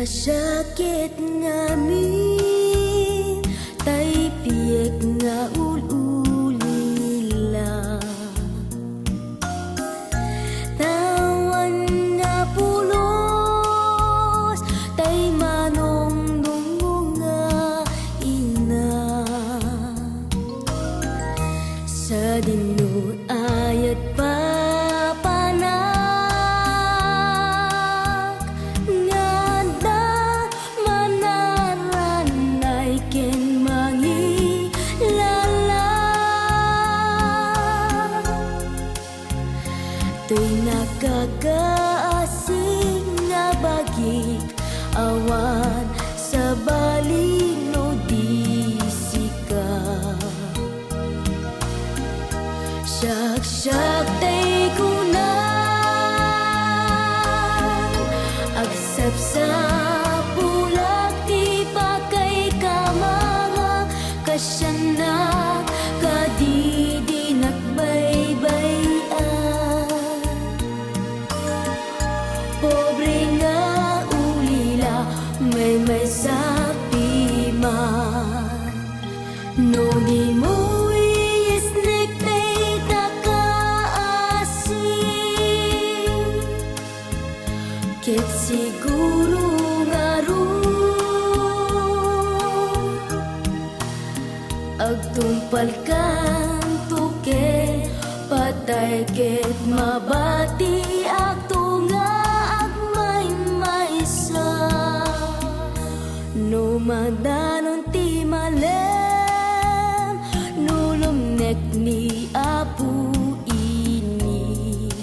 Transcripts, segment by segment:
sakit ngamin tay piyek nga ululila tawan nga pulos tay manong dungo nga ina sa dinu ayat pa to'y nakakaasing nga bagik awan sa balino disika syak tay kunan agsap sa pulak di pakay ka mga kasyanak kadidinak baybay may sapi man no di mo isnek tay takaasing ket siguro nga ron agtumpal kan tuke patay ket mabati akto nga no madanon ti malem nulumnek ni apu init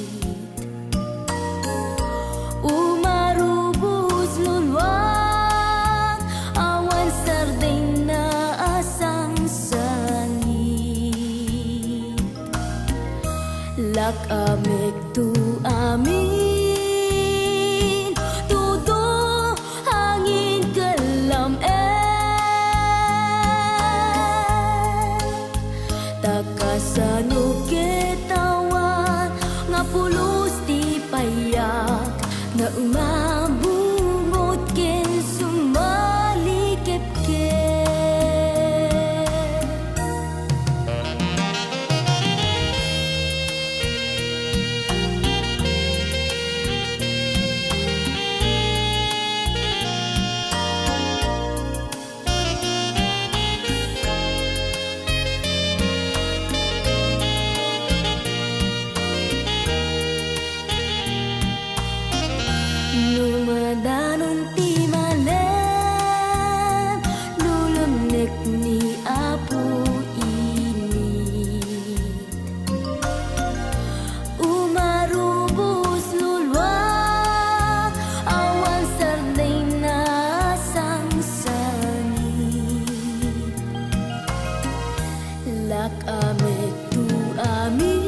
umarubos lulwang awan sarday na asang sangit lak amek tu amin takasano ketawan nga pulos ti payak nga umabungot ken sumalikep-kep madanon ti malem lulumnek ni apu init umarubos lulwang awan sarday na sangsangit lak amek tu amin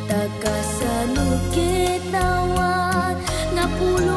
takasano ketawan nga pulo